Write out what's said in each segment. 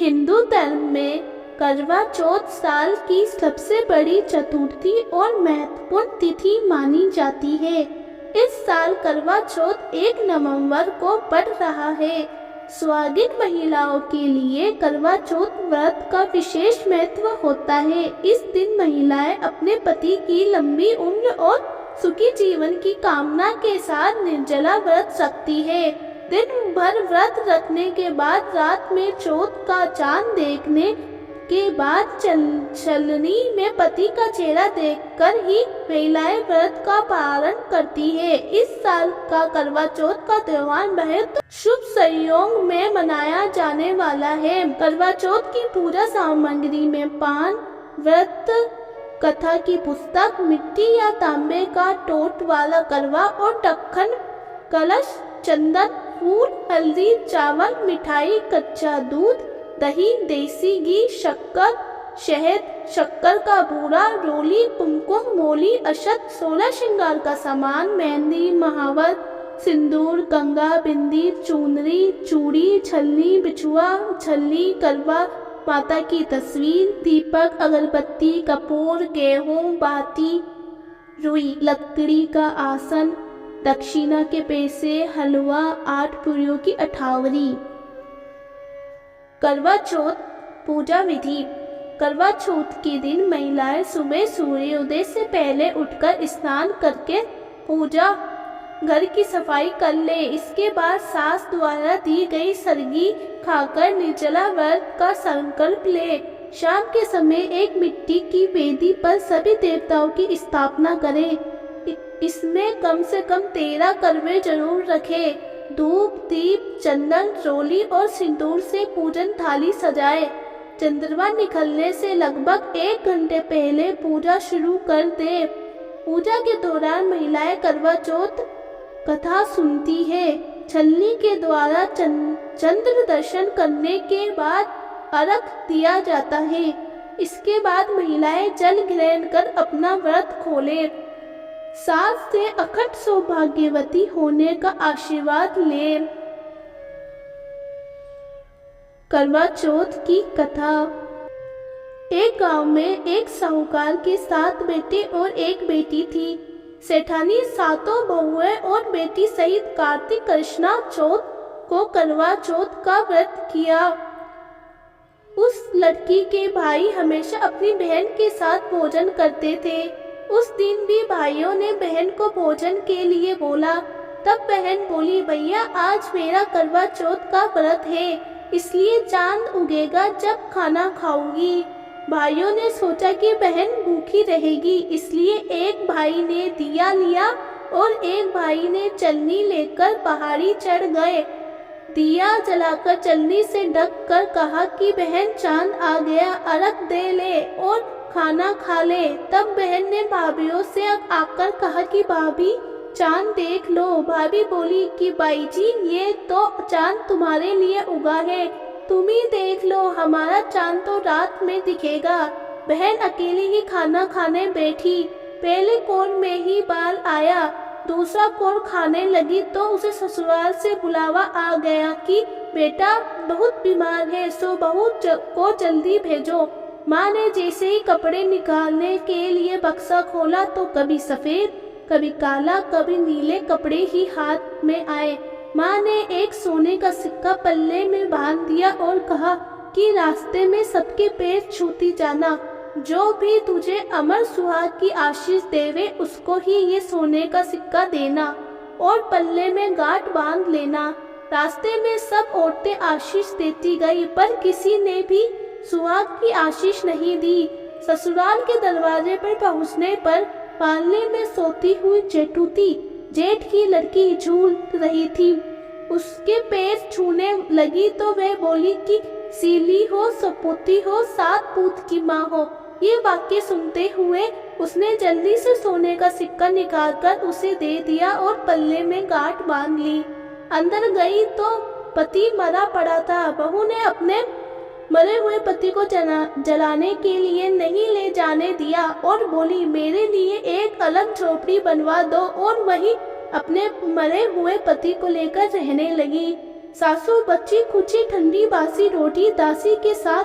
हिंदू धर्म में करवा चौथ साल की सबसे बड़ी चतुर्थी और महत्वपूर्ण तिथि मानी जाती है। इस साल करवा चौथ 1 नवंबर को पड़ रहा है। सुहागिन महिलाओं के लिए करवा चौथ व्रत का विशेष महत्व होता है। इस दिन महिलाएं अपने पति की लंबी उम्र और सुखी जीवन की कामना के साथ निर्जला व्रत रखती है। दिन भर व्रत रखने के बाद रात में चौथ का चांद देखने के बाद छलनी में पति का चेहरा देखकर ही महिलाएं व्रत का पालन करती है। इस साल का करवा चौथ का त्योहार बेहद शुभ संयोग में मनाया जाने वाला है। करवा चौथ की पूजा सामग्री में पान, व्रत कथा की पुस्तक, मिट्टी या तांबे का टोट वाला करवा और टक्कन, कलश, चंदन, फूल, हल्दी, चावल, मिठाई, कच्चा दूध, दही, देसी घी, शक्कर, शहद, शक्कर का बूरा, रोली, कुमकुम, मोली, अक्षत, 16 श्रृंगार का सामान, मेहंदी, महावर, सिंदूर, कंगा, बिंदी, चुनरी, चूड़ी, छलनी, बिछुआ, छलनी, करवा, माता की तस्वीर, दीपक, अगरबत्ती, कपूर, गेहूं, बाती, रुई, लकड़ी का आसन, दक्षिणा के पैसे, हलवा, 8 पूरियों की अठावरी। करवा चौथ पूजा विधि। करवा चौथ के दिन महिलाएं सुबह सूर्योदय से पहले उठकर स्नान करके पूजा घर की सफाई कर ले। इसके बाद सास द्वारा दी गई सरगी खाकर निर्जला व्रत का संकल्प ले। शाम के समय एक मिट्टी की वेदी पर सभी देवताओं की स्थापना करें। इसमें कम से कम 13 करवे जरूर रखें। धूप, दीप, चंदन, रोली और सिंदूर से पूजन थाली सजाए। चंद्रमा निकलने से लगभग 1 घंटे पहले पूजा शुरू कर दे। पूजा के दौरान महिलाएं करवा चौथ कथा सुनती है। छलनी के द्वारा चंद्र दर्शन करने के बाद अर्घ दिया जाता है। इसके बाद महिलाएं जल ग्रहण कर अपना व्रत खोले। सास से अखंड सौभाग्यवती होने का आशीर्वाद ले। करवा चौथ की कथा। एक गांव में एक साहूकार के 7 बेटे और एक बेटी थी। सेठानी सातों बहुएं और बेटी सहित कार्तिक कृष्णा चौथ को करवा चौथ का व्रत किया। उस लड़की के भाई हमेशा अपनी बहन के साथ भोजन करते थे। उस दिन भी भाइयों ने बहन को भोजन के लिए बोला। तब बहन बोली, भैया आज मेरा करवा चौथ का व्रत है, इसलिए चांद उगेगा जब खाना खाऊंगी। भाइयों ने सोचा कि बहन भूखी रहेगी, इसलिए एक भाई ने दिया लिया और एक भाई ने चलनी लेकर पहाड़ी चढ़ गए। दिया जलाकर चलनी से ढक कर कहा कि बहन चांद आ गया, अर्घ दे ले और खाना खा ले। तब बहन ने भाभीयों से आकर कहा कि भाभी चांद देख लो। भाभी बोली कि बाई जी ये तो चांद तुम्हारे लिए उगा है, तुम ही देख लो, हमारा चांद तो रात में दिखेगा। बहन अकेली ही खाना खाने बैठी। पहले कौर में ही बाल आया, दूसरा कौर खाने लगी तो उसे ससुराल से बुलावा आ गया कि बेटा बहुत बीमार है, सो बहू को जल्दी भेजो। माँ ने जैसे ही कपड़े निकालने के लिए बक्सा खोला तो कभी सफेद, कभी काला, कभी नीले कपड़े ही हाथ में आए। माँ ने एक सोने का सिक्का पल्ले में बांध दिया और कहा कि रास्ते में सबके पैर छूती जाना, जो भी तुझे अमर सुहाग की आशीष देवे उसको ही ये सोने का सिक्का देना और पल्ले में गांठ बांध लेना। रास्ते में सब औरतें आशीष देती गई, पर किसी ने भी सुहाग की आशीष नहीं दी। ससुराल के दरवाजे पर पहुंचने पर पालने में सोती हुई जेठ की लड़की झूल रही थी। उसके पैर छूने लगी तो वह बोली कि सीली हो, सपूती हो, 7 पूत की माँ हो। ये वाक्य सुनते हुए उसने जल्दी से सोने का सिक्का निकालकर उसे दे दिया और पल्ले में गांठ बांध ली। अंदर गई तो पति मरा पड़ा था। बहू ने अपने मरे हुए पति को जलाने के लिए नहीं ले जाने दिया और बोली, मेरे लिए एक अलग झोपड़ी बनवा दो, और वहीं अपने मरे हुए पति को लेकर रहने लगी। सासू बच्ची कुची ठंडी बासी रोटी दासी के साथ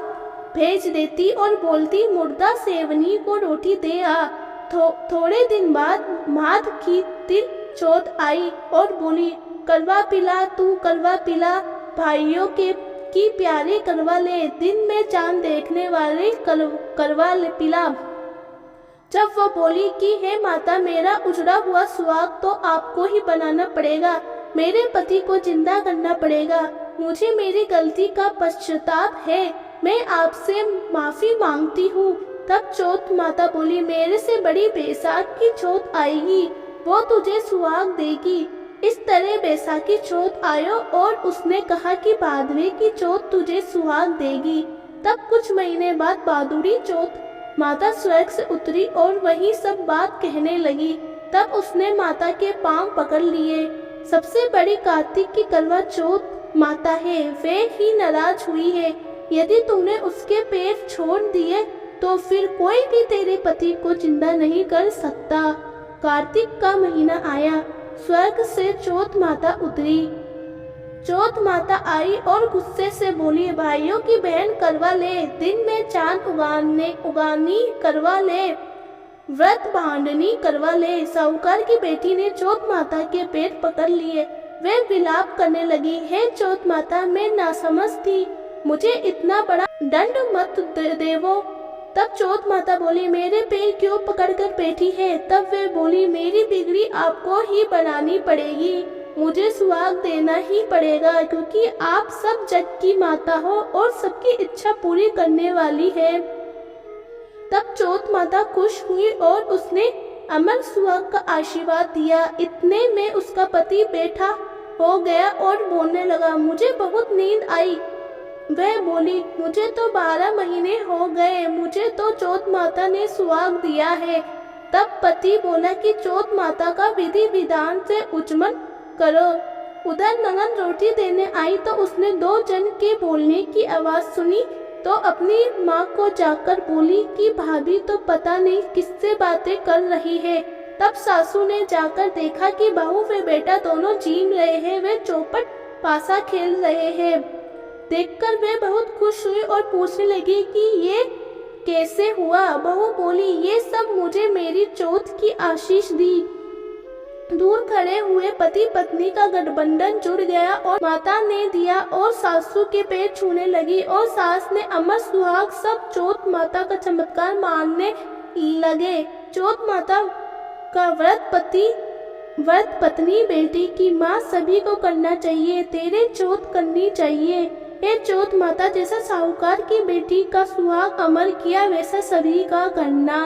भेज देती और बोलती, मुर्दा सेवनी को रोटी दे आ। थोड़े दिन बाद माध की तिल चौथ आई और बोली, करवा पिला तू करवा पिला, भाइयों के की प्यारे करवा ले, दिन में चांद देखने वाले करवा ले पिला। जब वो बोली कि हे माता, मेरा उजड़ा हुआ सुहाग तो आपको ही बनाना पड़ेगा, मेरे पति को जिंदा करना पड़ेगा, मुझे मेरी गलती का पश्चाताप है, मैं आपसे माफी मांगती हूँ। तब चौथ माता बोली, मेरे से बड़ी बैसाख की चौथ आएगी, वो तुझे सुहाग देगी। इस तरह बैसाखी चौथ आयो और उसने कहा कि भादवे की चौथ तुझे सुहाग देगी। तब कुछ महीने बाद भादुड़ी चौथ माता स्वर्ग से उतरी और वही सब बात कहने लगी। तब उसने माता के पांव पकड़ लिए। सबसे बड़ी कार्तिक की करवा चौथ माता है, वे ही नाराज हुई है। यदि तूने उसके पैर छोड़ दिए तो फिर कोई भी तेरे पति को जिंदा नहीं कर सकता। कार्तिक का महीना आया, स्वर्ग से चौथ माता उतरी। चौथ माता आई और गुस्से से बोली, भाइयों की बहन करवा ले, दिन में चांद उगानी करवा ले, व्रत भांडनी करवा ले। साहूकार की बेटी ने चौथ माता के पैर पकड़ लिए। वे विलाप करने लगी, हे चौथ माता, मैं नासमझ थी, मुझे इतना बड़ा दंड मत देवो। तब चौथ माता बोली, मेरे पैर क्यों पकड़कर बैठी है? तब वे बोली, मेरी बिगड़ी आपको ही बनानी पड़ेगी, मुझे सुहाग देना ही पड़ेगा, क्योंकि आप सब जग की माता हो और सबकी इच्छा पूरी करने वाली है। तब चौथ माता खुश हुई और उसने अमर सुहाग का आशीर्वाद दिया। इतने में उसका पति बैठा हो गया और बोलने लगा, मुझे बहुत नींद आई। वह बोली, मुझे तो 12 महीने हो गए, मुझे तो चौथ माता ने सुहाग दिया है। तब पति बोला कि चौथ माता का विधि विधान से उच्चमन करो। उधर ननद रोटी देने आई तो उसने 2 जन के बोलने की आवाज सुनी तो अपनी माँ को जाकर बोली कि भाभी तो पता नहीं किससे बातें कर रही है। तब सासू ने जाकर देखा कि बहू व बेटा दोनों झीम रहे हैं, वे चौपट पासा खेल रहे हैं। देखकर वे बहुत खुश हुई और पूछने लगी कि ये कैसे हुआ। बहू बोली, ये सब मुझे मेरी चौथ की आशीष दी। दूर खड़े हुए पति पत्नी का गठबंधन जुड़ गया और माता ने दिया और सासू के पैर छूने लगी और सास ने अमर सुहाग। सब चौथ माता का चमत्कार मानने लगे। चौथ माता का व्रत पत्नी बेटी की माँ सभी को करना चाहिए। तेरे चौथ करनी चाहिए। हे चौथ माता, जैसा साहूकार की बेटी का सुहाग अमर किया वैसा सभी का करना।